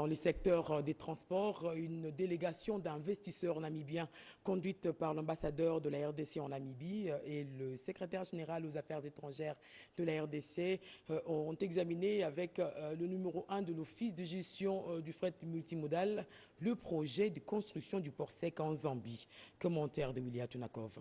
dans les secteurs des transports, une délégation d'investisseurs namibiens conduite par l'ambassadeur de la RDC en Namibie et le secrétaire général aux affaires étrangères de la RDC ont examiné avec le numéro 1 de l'Office de gestion du fret multimodal le projet de construction du port sec en Zambie. Commentaire de William Tunakov.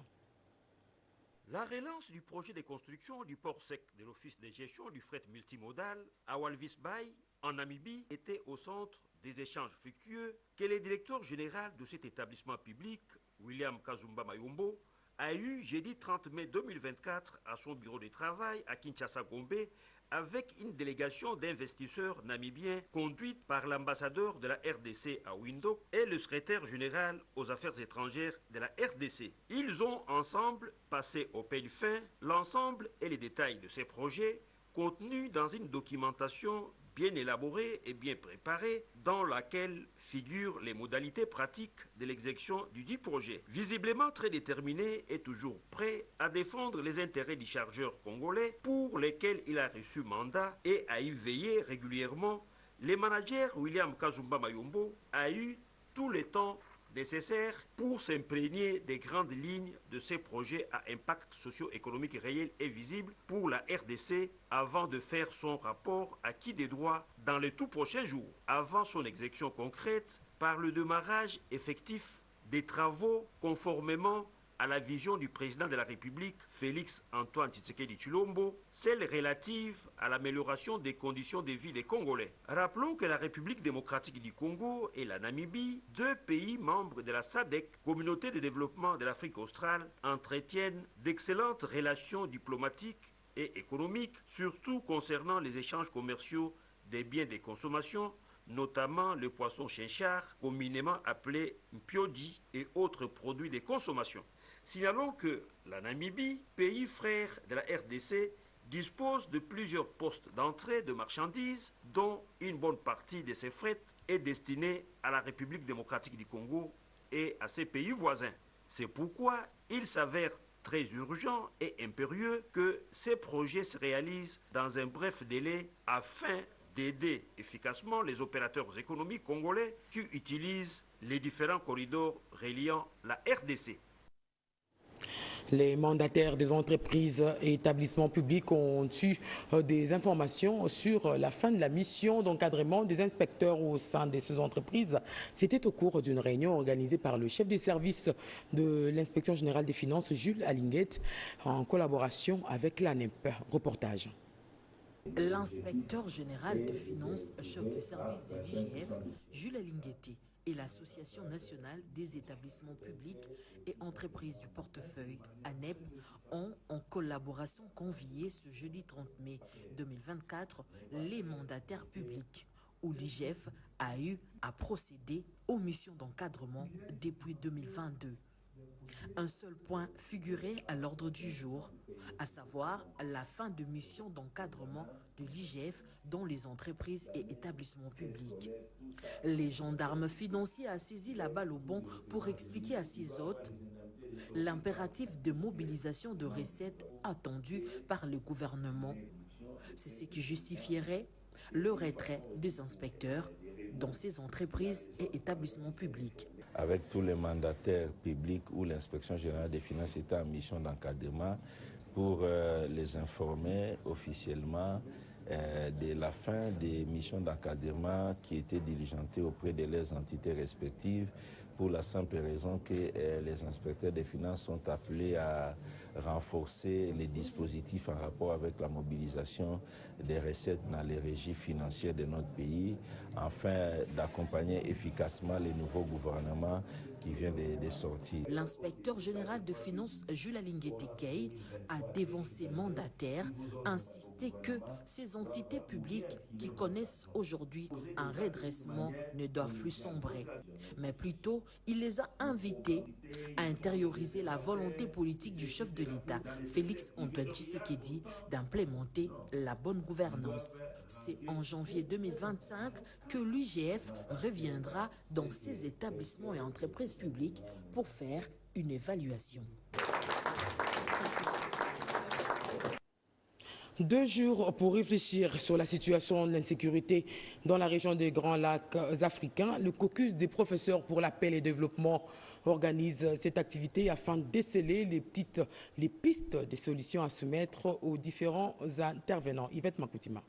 La relance du projet de construction du port sec de l'Office de gestion du fret multimodal à Walvis Bay, en Namibie, était au centre des échanges fructueux que le directeur général de cet établissement public, William Kazumba Mayombo, a eu jeudi 30 mai 2024 à son bureau de travail à Kinshasa-Gombe avec une délégation d'investisseurs namibiens conduite par l'ambassadeur de la RDC à Windhoek et le secrétaire général aux affaires étrangères de la RDC. Ils ont ensemble passé au peigne fin l'ensemble et les détails de ces projets contenus dans une documentation bien élaborée et bien préparée dans laquelle figurent les modalités pratiques de l'exécution du dit projet. Visiblement très déterminé et toujours prêt à défendre les intérêts du chargeur congolais pour lesquels il a reçu mandat et à y veiller régulièrement, le manager William Kazumba Mayombo a eu tout le temps nécessaire pour s'imprégner des grandes lignes de ces projets à impact socio-économique réel et visible pour la RDC avant de faire son rapport acquis des droits dans les tout prochains jours, avant son exécution concrète par le démarrage effectif des travaux conformément à la vision du président de la République, Félix Antoine Tshisekedi Tshilombo, celle relative à l'amélioration des conditions de vie des Congolais. Rappelons que la République démocratique du Congo et la Namibie, deux pays membres de la SADC, Communauté de développement de l'Afrique australe, entretiennent d'excellentes relations diplomatiques et économiques, surtout concernant les échanges commerciaux des biens de consommation, notamment le poisson chinchard, communément appelé mpiodi, et autres produits de consommation. Signalons que la Namibie, pays frère de la RDC, dispose de plusieurs postes d'entrée de marchandises, dont une bonne partie de ces fret est destinée à la République démocratique du Congo et à ses pays voisins. C'est pourquoi il s'avère très urgent et impérieux que ces projets se réalisent dans un bref délai afin d'aider efficacement les opérateurs économiques congolais qui utilisent les différents corridors reliant la RDC. Les mandataires des entreprises et établissements publics ont eu des informations sur la fin de la mission d'encadrement des inspecteurs au sein de ces entreprises. C'était au cours d'une réunion organisée par le chef des services de l'Inspection générale des finances, Jules Alinguet, en collaboration avec l'ANEP. Reportage. L'inspecteur général des finances, chef du service de l'IGF, Jules Alingueté, et l'Association nationale des établissements publics et entreprises du portefeuille, ANEP, ont en collaboration convié ce jeudi 30 mai 2024 les mandataires publics, où l'IGF a eu à procéder aux missions d'encadrement depuis 2022. Un seul point figurait à l'ordre du jour, à savoir la fin de mission d'encadrement de l'IGF dans les entreprises et établissements publics. Les gendarmes financiers a saisi la balle au bon pour expliquer à ses hôtes l'impératif de mobilisation de recettes attendues par le gouvernement. C'est ce qui justifierait le retrait des inspecteurs dans ces entreprises et établissements publics. Avec tous les mandataires publics où l'inspection générale des finances était en mission d'encadrement pour les informer officiellement de la fin des missions d'encadrement qui étaient diligentées auprès de leurs entités respectives pour la simple raison que les inspecteurs des finances sont appelés à renforcer les dispositifs en rapport avec la mobilisation des recettes dans les régies financières de notre pays, afin d'accompagner efficacement les nouveaux gouvernements qui vient de sortir. L'inspecteur général de finances, Jules Alingueté, a devant ses mandataires insisté que ces entités publiques qui connaissent aujourd'hui un redressement ne doivent plus sombrer. Mais plutôt, il les a invités à intérioriser la volonté politique du chef de l'État, Félix Antoine Tshisekedi, d'implémenter la bonne gouvernance. C'est en janvier 2025 que l'IGF reviendra dans ces établissements et entreprises publiques pour faire une évaluation. 2 jours pour réfléchir sur la situation de l'insécurité dans la région des Grands Lacs africains. Le caucus des professeurs pour la paix et le développement organise cette activité afin de déceler les pistes des solutions à soumettre aux différents intervenants. Yvette Makoutima.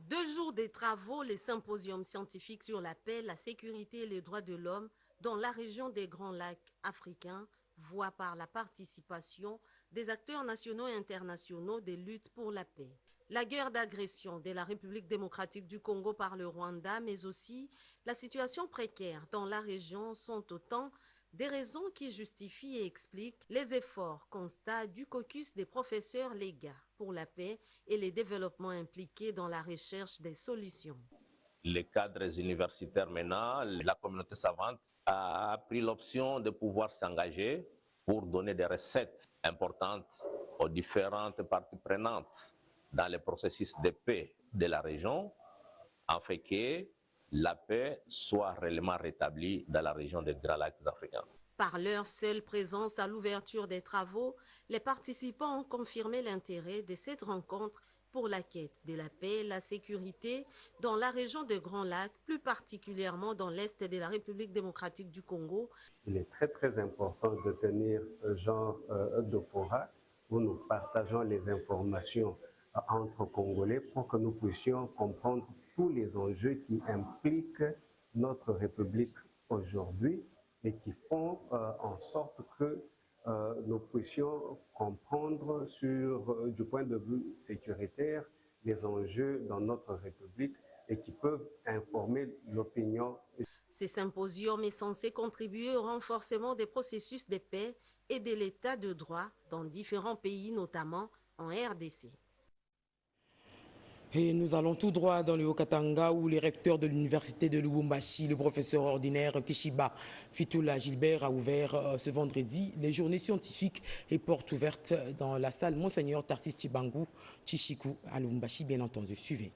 2 jours de travaux, les symposiums scientifiques sur la paix, la sécurité et les droits de l'homme dans la région des Grands Lacs africains voient par la participation des acteurs nationaux et internationaux des luttes pour la paix. La guerre d'agression de la République démocratique du Congo par le Rwanda, mais aussi la situation précaire dans la région sont autant des raisons qui justifient et expliquent les efforts constatés du caucus des professeurs légaux pour la paix et les développements impliqués dans la recherche des solutions. Les cadres universitaires maintenant, la communauté savante a pris l'option de pouvoir s'engager pour donner des recettes importantes aux différentes parties prenantes dans le processus de paix de la région, afin que la paix soit réellement rétablie dans la région des Grands Lacs africains. Par leur seule présence à l'ouverture des travaux, les participants ont confirmé l'intérêt de cette rencontre pour la quête de la paix et la sécurité dans la région des Grands Lacs, plus particulièrement dans l'est de la République démocratique du Congo. Il est très important de tenir ce genre de forum où nous partageons les informations entre Congolais pour que nous puissions comprendre tous les enjeux qui impliquent notre République aujourd'hui et qui font en sorte que nous puissions comprendre du point de vue sécuritaire les enjeux dans notre République et qui peuvent informer l'opinion. Ce symposium est censé contribuer au renforcement des processus de paix et de l'état de droit dans différents pays, notamment en RDC. Et nous allons tout droit dans le Haut-Katanga où les recteurs de l'université de Lubumbashi, le professeur ordinaire Kishiba Fitula Gilbert a ouvert ce vendredi les journées scientifiques et portes ouvertes dans la salle Monseigneur Tarsis Chibangu Chichiku à Lubumbashi, bien entendu. Suivez.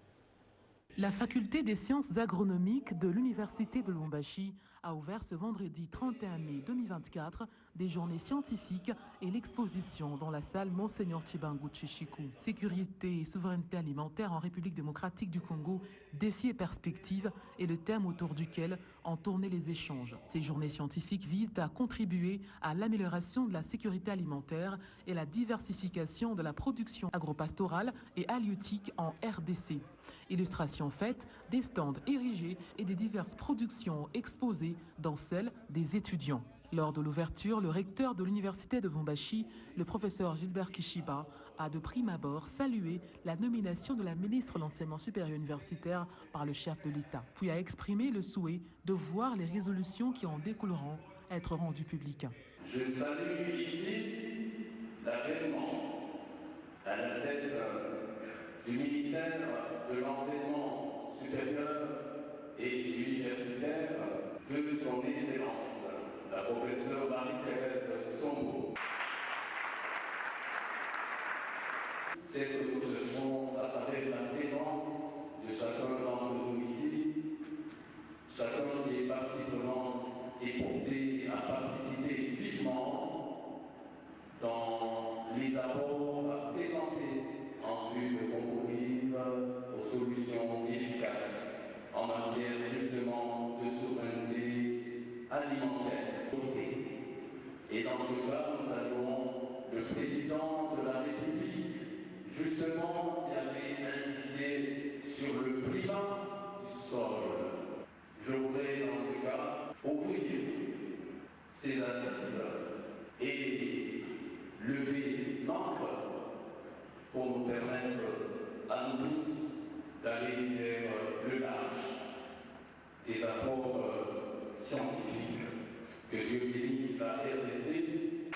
La faculté des sciences agronomiques de l'université de Lubumbashi a ouvert ce vendredi 31 mai 2024 des journées scientifiques et l'exposition dans la salle Monseigneur Chibangu Chichiku. Sécurité et souveraineté alimentaire en République démocratique du Congo, défis et perspectives est le thème autour duquel ont tourné les échanges. Ces journées scientifiques visent à contribuer à l'amélioration de la sécurité alimentaire et la diversification de la production agropastorale et halieutique en RDC. Illustration faite, des stands érigés et des diverses productions exposées dans celles des étudiants. Lors de l'ouverture, le recteur de l'université de Lubumbashi, le professeur Gilbert Kishiba, a de prime abord salué la nomination de la ministre de l'Enseignement supérieur universitaire par le chef de l'État, puis a exprimé le souhait de voir les résolutions qui en découleront être rendues publiques. Je salue ici l'avènement à la tête du ministère de l'Enseignement supérieur et universitaire de son Excellence, la professeure Marie-Thérèse Sombo. C'est ce que nous cherchons à travers la présence de chacun d'entre nous ici, chacun qui est partie prenante et porté à participer vivement dans les apports à présenter en vue de concourir aux solutions efficaces en matière justement de souveraineté alimentaire. Et dans ce cas, nous saluons le président de la République, justement, qui avait insisté sur le primat du sol. Je voudrais dans ce cas ouvrir ces assises et lever l'encre pour nous permettre à nous tous d'aller vers le large des apports scientifiques. Que Dieu bénisse la RDC.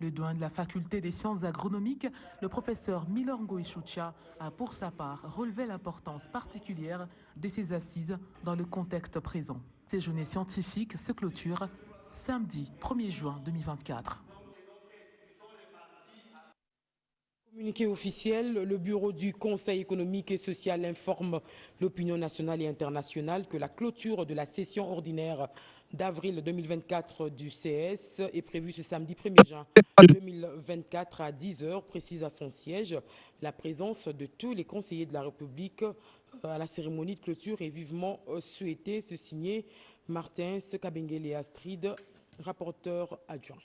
Le doyen de la faculté des sciences agronomiques, le professeur Milorgo Ishucha, a pour sa part relevé l'importance particulière de ces assises dans le contexte présent. Ces journées scientifiques se clôturent samedi 1er juin 2024. Communiqué officiel, le bureau du Conseil économique et social informe l'opinion nationale et internationale que la clôture de la session ordinaire d'avril 2024 du CS est prévue ce samedi 1er juin 2024 à 10h, précise à son siège. La présence de tous les conseillers de la République à la cérémonie de clôture est vivement souhaitée. Se signer Martin Sekabengele et Astrid, rapporteur adjoint.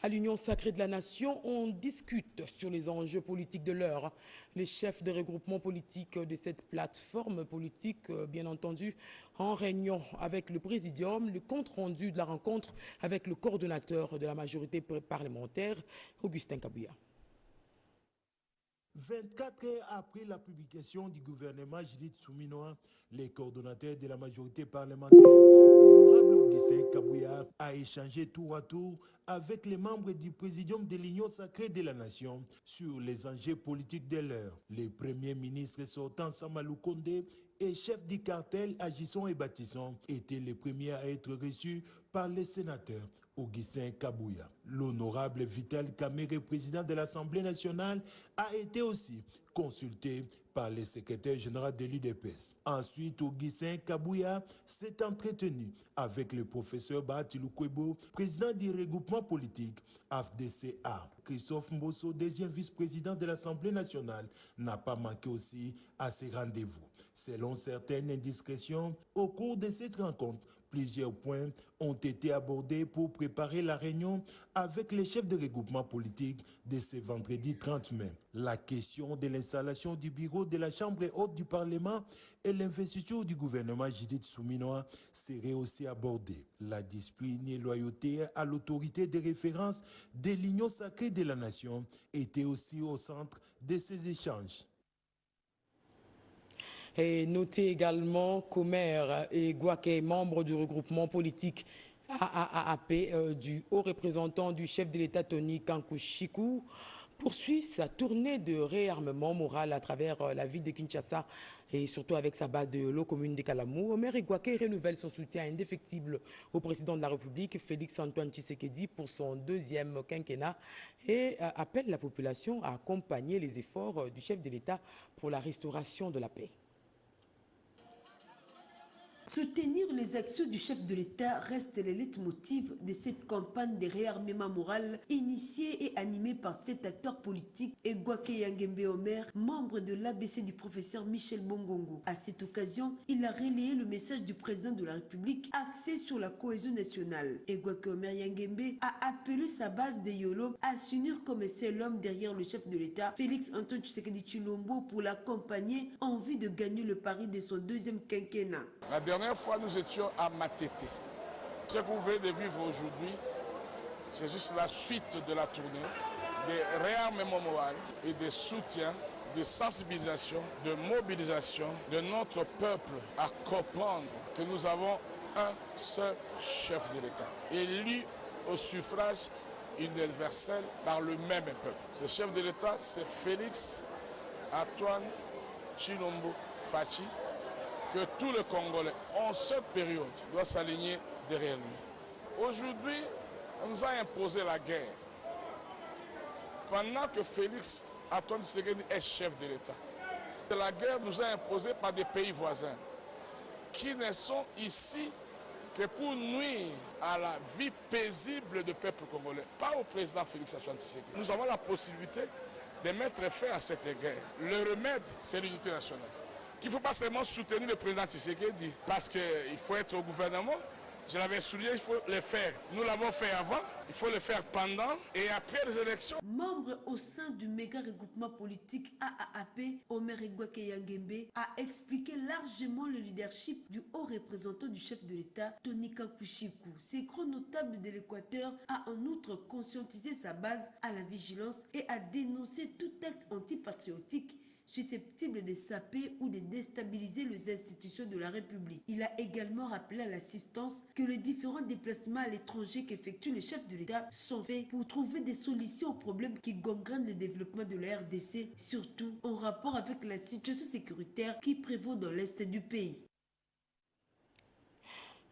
À l'Union sacrée de la Nation, on discute sur les enjeux politiques de l'heure. Les chefs de regroupement politique de cette plateforme politique, bien entendu, en réunion avec le présidium, le compte-rendu de la rencontre avec le coordonnateur de la majorité parlementaire, Augustin Kabouya. 24 heures après la publication du gouvernement Judith Souminoa, les coordonnateurs de la majorité parlementaire, honorable Augustin Kabouya, a échangé tour à tour avec les membres du présidium de l'Union sacrée de la Nation sur les enjeux politiques de l'heure. Les premiers ministres sortants Samalou Kondé et chefs du cartel Agisson et Bâtisson étaient les premiers à être reçus par les sénateurs. Augustin Kabouya. L'honorable Vital Kamere, président de l'Assemblée nationale, a été aussi consulté par le secrétaire général de l'UDPS. Ensuite, Augustin Kabouya s'est entretenu avec le professeur Bahatilou Kwebo, président du regroupement politique AFDCA. Christophe Mbosso, deuxième vice-président de l'Assemblée nationale, n'a pas manqué aussi à ces rendez-vous. Selon certaines indiscrétions, au cours de cette rencontre, plusieurs points ont été abordés pour préparer la réunion avec les chefs de regroupement politique de ce vendredi 30 mai. La question de l'installation du bureau de la Chambre haute du Parlement et l'investiture du gouvernement Judith Souminoa seraient aussi abordées. La discipline et loyauté à l'autorité de référence de l'Union sacrée de la Nation était aussi au centre de ces échanges. Et notez également qu'Omer et Gouaké, membres du regroupement politique AAAP du haut représentant du chef de l'État Tony Kankou-Chikou, poursuit sa tournée de réarmement moral à travers la ville de Kinshasa et surtout avec sa base de l'eau commune de Kalamou. Omer Igouaké renouvelle son soutien indéfectible au président de la République, Félix-Antoine Tshisekedi, pour son deuxième quinquennat et appelle la population à accompagner les efforts du chef de l'État pour la restauration de la paix. Soutenir les actions du chef de l'État reste le leitmotiv de cette campagne de réarmement moral initiée et animée par cet acteur politique Gouaké Yangembe Omer, membre de l'ABC du professeur Michel Bongongo. À cette occasion, il a relayé le message du président de la République axé sur la cohésion nationale. Gouaké Omer Yangembe a appelé sa base de Yolo à s'unir comme un seul homme derrière le chef de l'État, Félix-Antoine Tshisekedi Tshilombo, pour l'accompagner en vue de gagner le pari de son deuxième quinquennat. La dernière fois, nous étions à Matete. Ce que vous venez de vivre aujourd'hui, c'est juste la suite de la tournée, des réarmements moral et des soutiens, de sensibilisation, de mobilisation de notre peuple à comprendre que nous avons un seul chef de l'État, élu au suffrage universel par le même peuple. Ce chef de l'État, c'est Félix-Antoine Tshilombo Fachi, que tous les Congolais, en cette période, doivent s'aligner derrière lui. Aujourd'hui, on nous a imposé la guerre. Pendant que Félix-Antoine Tshisekedi est chef de l'État, la guerre nous a imposée par des pays voisins qui ne sont ici que pour nuire à la vie paisible du peuple congolais, pas au président Félix-Antoine Tshisekedi. Nous avons la possibilité de mettre fin à cette guerre. Le remède, c'est l'unité nationale. Il ne faut pas seulement soutenir le président Tshisekedi parce qu'il faut être au gouvernement. Je l'avais souligné, il faut le faire. Nous l'avons fait avant, il faut le faire pendant et après les élections. Membre au sein du méga regroupement politique AAAP, Omer Gouaké Yangembe a expliqué largement le leadership du haut représentant du chef de l'État, Tony Kankou-Chikou. Ce grand notable de l'Équateur a en outre conscientisé sa base à la vigilance et a dénoncé tout acte antipatriotique susceptible de saper ou de déstabiliser les institutions de la République. Il a également rappelé à l'assistance que les différents déplacements à l'étranger qu'effectue le chef de l'État sont faits pour trouver des solutions aux problèmes qui gangrenent le développement de la RDC, surtout en rapport avec la situation sécuritaire qui prévaut dans l'est du pays.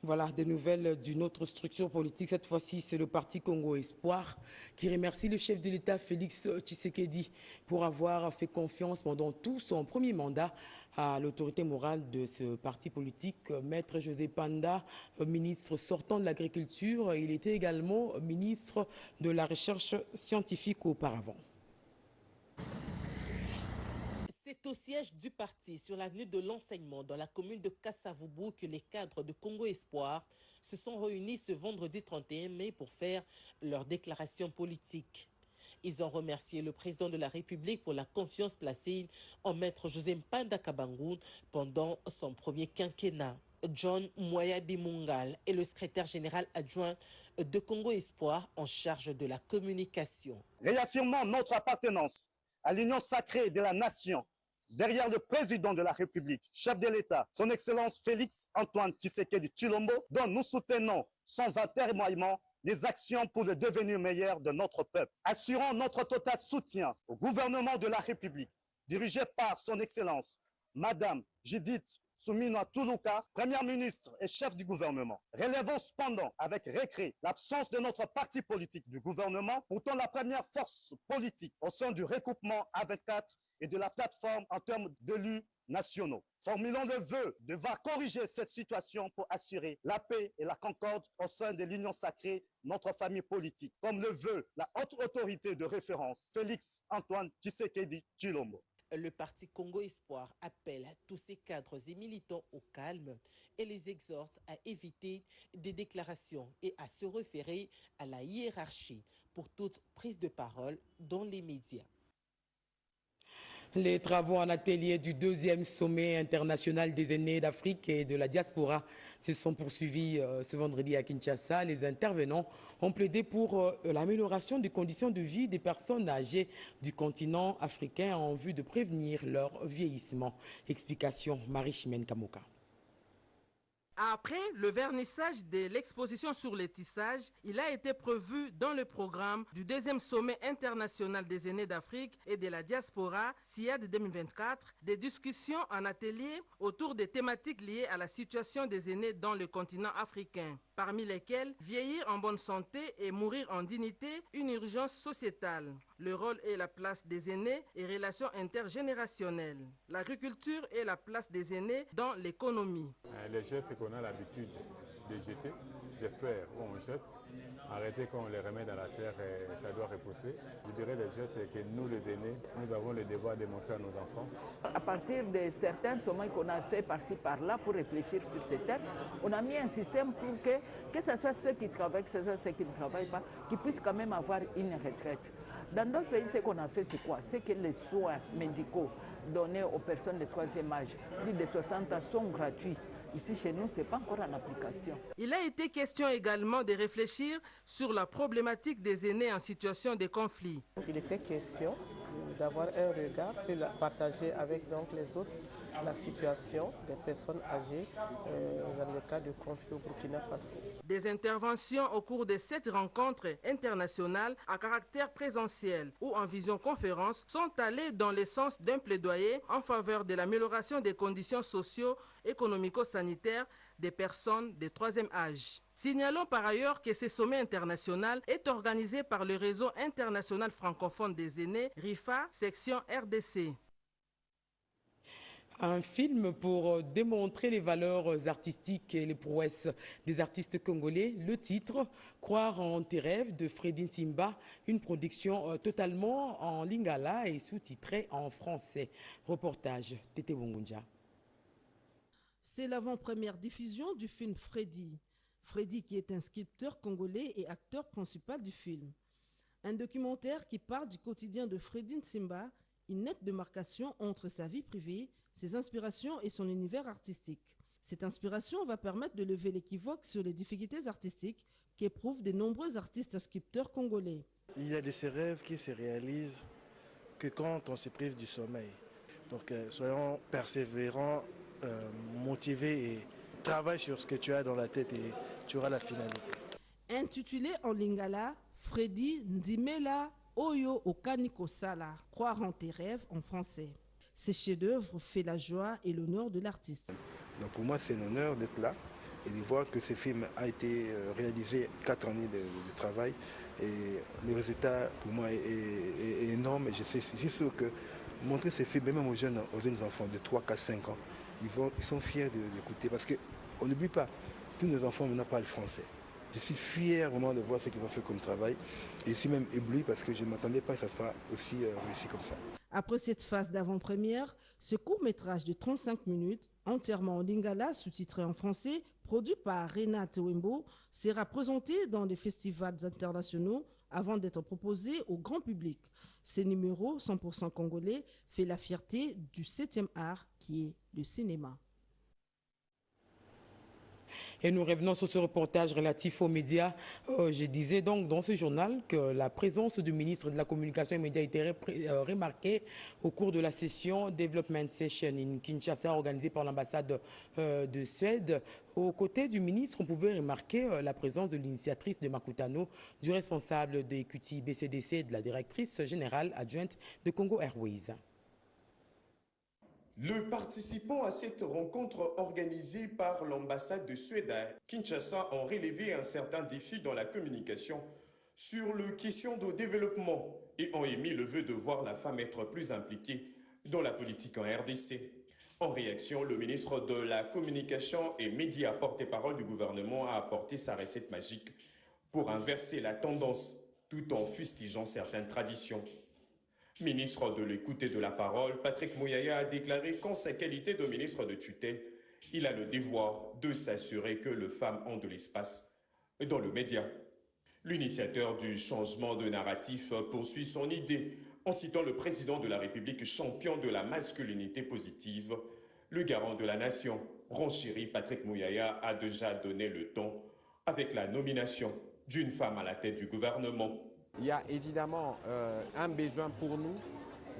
Voilà, des nouvelles d'une autre structure politique. Cette fois-ci, c'est le Parti Congo Espoir qui remercie le chef de l'État Félix Tshisekedi pour avoir fait confiance pendant tout son premier mandat à l'autorité morale de ce parti politique. Maître José Panda, ministre sortant de l'Agriculture, il était également ministre de la Recherche scientifique auparavant. C'est au siège du parti sur l'avenue de l'enseignement dans la commune de Kasavubu que les cadres de Congo Espoir se sont réunis ce vendredi 31 mai pour faire leur déclaration politique. Ils ont remercié le président de la République pour la confiance placée en maître José Mpanda Kabangu pendant son premier quinquennat. John Moyabi Mungal est le secrétaire général adjoint de Congo Espoir en charge de la communication. Réaffirmons notre appartenance à l'union sacrée de la nation, derrière le président de la République, chef de l'État, son Excellence Félix Antoine Tshisekedi Tshilombo, dont nous soutenons sans intermoiement les actions pour le devenir meilleur de notre peuple. Assurons notre total soutien au gouvernement de la République, dirigé par son Excellence, Madame Judith Suminwa Tuluka, Première ministre et chef du gouvernement. Relevons cependant avec regret l'absence de notre parti politique du gouvernement, pourtant la première force politique au sein du recoupement A24 et de la plateforme en termes d'élus nationaux. Formulons le vœu de voir corriger cette situation pour assurer la paix et la concorde au sein de l'union sacrée, notre famille politique, comme le veut la haute autorité de référence, Félix Antoine Tshisekedi Tshilombo. Le parti Congo Espoir appelle tous ses cadres et militants au calme et les exhorte à éviter des déclarations et à se référer à la hiérarchie pour toute prise de parole dans les médias. Les travaux en atelier du 2e sommet international des aînés d'Afrique et de la diaspora se sont poursuivis ce vendredi à Kinshasa. Les intervenants ont plaidé pour l'amélioration des conditions de vie des personnes âgées du continent africain en vue de prévenir leur vieillissement. Explication Marie-Chimène Kamoka. Après le vernissage de l'exposition sur les tissages, il a été prévu dans le programme du 2e sommet international des aînés d'Afrique et de la diaspora, SIAD 2024, des discussions en atelier autour des thématiques liées à la situation des aînés dans le continent africain, parmi lesquelles vieillir en bonne santé et mourir en dignité, une urgence sociétale, le rôle et la place des aînés et relations intergénérationnelles, l'agriculture et la place des aînés dans l'économie. Les gestes qu'on a l'habitude de jeter, de faire où on jette, arrêter quand on les remet dans la terre et ça doit repousser. Je dirais les gestes, c'est que nous les aînés, nous avons le devoir de montrer à nos enfants. À partir de certains sommets qu'on a fait par-ci par-là pour réfléchir sur ces thèmes, on a mis un système pour que ce soit ceux qui travaillent, que ce soit ceux qui ne travaillent pas, qui puissent quand même avoir une retraite. Dans d'autres pays, ce qu'on a fait, c'est quoi? C'est que les soins médicaux donnés aux personnes de 3e âge, plus de 60 ans, sont gratuits. Ici, chez nous, ce n'est pas encore en application. Il a été question également de réfléchir sur la problématique des aînés en situation de conflit. Il était question d'avoir un regard partagé avec donc, les autres, la situation des personnes âgées dans le cas de conflit au Burkina Faso. Des interventions au cours de cette rencontre internationale à caractère présentiel ou en visioconférence sont allées dans le sens d'un plaidoyer en faveur de l'amélioration des conditions socio-économico-sanitaires des personnes de 3e âge. Signalons par ailleurs que ce sommet international est organisé par le réseau international francophone des aînés, RIFA, section RDC. Un film pour démontrer les valeurs artistiques et les prouesses des artistes congolais. Le titre « Croire en tes rêves » de Freddy Nsimba, une production totalement en lingala et sous-titrée en français. Reportage Tété Bongunja. C'est l'avant-première diffusion du film Freddy. Freddy qui est un sculpteur congolais et acteur principal du film. Un documentaire qui parle du quotidien de Freddy Nsimba, une nette démarcation entre sa vie privée, ses inspirations et son univers artistique. Cette inspiration va permettre de lever l'équivoque sur les difficultés artistiques qu'éprouvent de nombreux artistes sculpteurs congolais. Il y a de ces rêves qui se réalisent que quand on se prive du sommeil. Donc soyons persévérants, motivés et travaille sur ce que tu as dans la tête et tu auras la finalité. Intitulé en lingala, Freddy Ndimela Oyo Okaniko Sala, Croire en tes rêves en français. Ce chef-d'œuvre fait la joie et l'honneur de l'artiste. Donc pour moi, c'est un honneur d'être là et de voir que ce film a été réalisé 4 années de travail. Et le résultat pour moi est énorme. Et je suis sûr que montrer ces films, même aux jeunes enfants de 3, 4, 5 ans, ils sont fiers d'écouter. Parce qu'on n'oublie pas, tous nos enfants maintenant parlent français. Je suis fier vraiment de voir ce qu'ils ont fait comme travail. Et je suis même ébloui parce que je ne m'attendais pas que ça soit aussi réussi comme ça. Après cette phase d'avant-première, ce court-métrage de 35 minutes, entièrement en lingala, sous-titré en français, produit par Renate Wembo, sera présenté dans des festivals internationaux avant d'être proposé au grand public. Ce numéro 100% congolais fait la fierté du 7e art qui est le cinéma. Et nous revenons sur ce reportage relatif aux médias. Je disais donc dans ce journal que la présence du ministre de la Communication et Médias a été remarquée au cours de la session Development Session in Kinshasa organisée par l'ambassade de Suède. Aux côtés du ministre, on pouvait remarquer la présence de l'initiatrice de Makutano, du responsable de Equity BCDC et de la directrice générale adjointe de Congo Airways. Les participants à cette rencontre organisée par l'ambassade de Suède à Kinshasa ont relevé un certain défi dans la communication sur les questions de développement et ont émis le vœu de voir la femme être plus impliquée dans la politique en RDC. En réaction, le ministre de la Communication et Médias, porte-parole du gouvernement, a apporté sa recette magique pour inverser la tendance tout en fustigeant certaines traditions. Ministre de l'écoute et de la parole, Patrick Mouyaya a déclaré qu'en sa qualité de ministre de tutelle, il a le devoir de s'assurer que les femmes ont de l'espace dans le média. L'initiateur du changement de narratif poursuit son idée en citant le président de la République, champion de la masculinité positive. Le garant de la nation, renchéri Patrick Mouyaya, a déjà donné le ton avec la nomination d'une femme à la tête du gouvernement. Il y a évidemment un besoin pour nous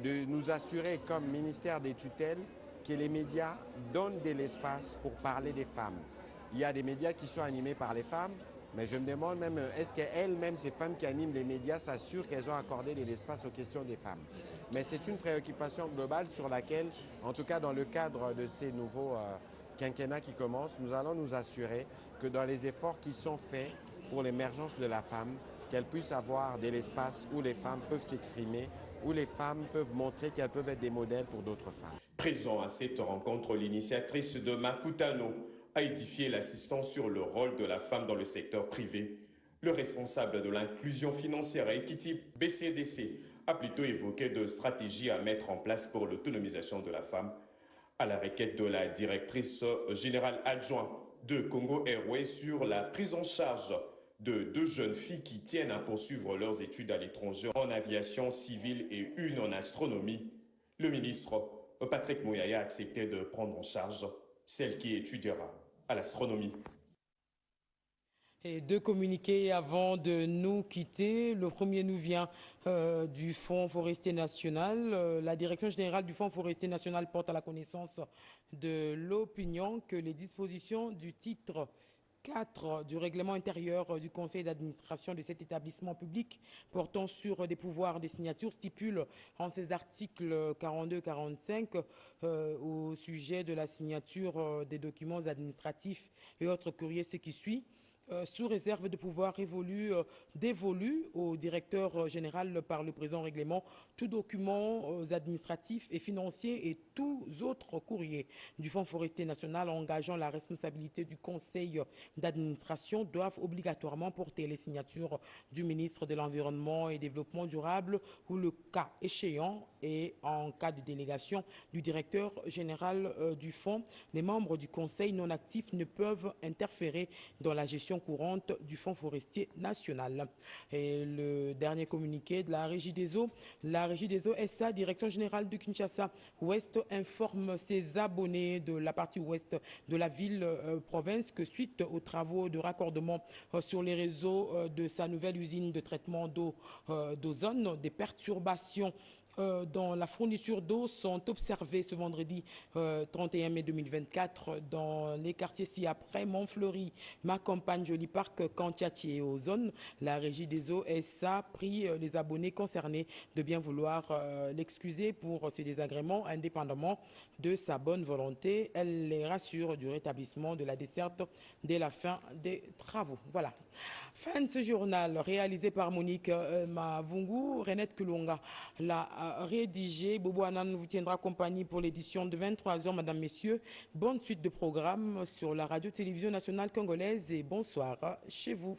de nous assurer comme ministère des tutelles que les médias donnent de l'espace pour parler des femmes. Il y a des médias qui sont animés par les femmes, mais je me demande même, est-ce qu'elles-mêmes, ces femmes qui animent les médias, s'assurent qu'elles ont accordé de l'espace aux questions des femmes. Mais c'est une préoccupation globale sur laquelle, en tout cas dans le cadre de ces nouveaux quinquennats qui commencent, nous allons nous assurer que dans les efforts qui sont faits pour l'émergence de la femme, qu'elles puissent avoir de l'espace où les femmes peuvent s'exprimer, où les femmes peuvent montrer qu'elles peuvent être des modèles pour d'autres femmes. Présent à cette rencontre, l'initiatrice de Makutano a édifié l'assistance sur le rôle de la femme dans le secteur privé. Le responsable de l'inclusion financière à Equity BCDC a plutôt évoqué de stratégies à mettre en place pour l'autonomisation de la femme. À la requête de la directrice générale adjointe de Congo Airways sur la prise en charge de 2 jeunes filles qui tiennent à poursuivre leurs études à l'étranger en aviation civile et une en astronomie, le ministre Patrick Mouyaya a accepté de prendre en charge celle qui étudiera à l'astronomie. Et 2 communiqués avant de nous quitter. Le premier nous vient du Fonds forestier national. La direction générale du Fonds forestier national porte à la connaissance de l'opinion que les dispositions du titre 4 du règlement intérieur du conseil d'administration de cet établissement public portant sur des pouvoirs de signature stipule en ses articles 42-45 au sujet de la signature des documents administratifs et autres courriers, ce qui suit. Sous réserve de pouvoir dévolu au directeur général par le présent règlement, tout document administratif et financier et tous autres courriers du Fonds forestier national engageant la responsabilité du conseil d'administration doivent obligatoirement porter les signatures du ministre de l'Environnement et Développement durable ou le cas échéant et en cas de délégation du directeur général du fonds, les membres du conseil non actifs ne peuvent interférer dans la gestion courante du Fonds forestier national. Et le dernier communiqué de la Régie des eaux SA, Direction générale de Kinshasa Ouest, informe ses abonnés de la partie ouest de la ville-province que suite aux travaux de raccordement sur les réseaux de sa nouvelle usine de traitement d'eau d'ozone, des perturbations dans la fourniture d'eau sont observés ce vendredi 31 mai 2024 dans les quartiers ci-après Montfleury, Macampagne, Joli Parc, Kantiati et Ozone. La Régie des eaux SA prie les abonnés concernés de bien vouloir l'excuser pour ce désagrément indépendamment de sa bonne volonté. Elle les rassure du rétablissement de la desserte dès la fin des travaux. Voilà. Fin de ce journal réalisé par Monique Mavungu. Renette Kulunga l'a rédigé. Bobo Anan vous tiendra compagnie pour l'édition de 23h. Madame, Messieurs, bonne suite de programme sur la radio-télévision nationale congolaise et bonsoir chez vous.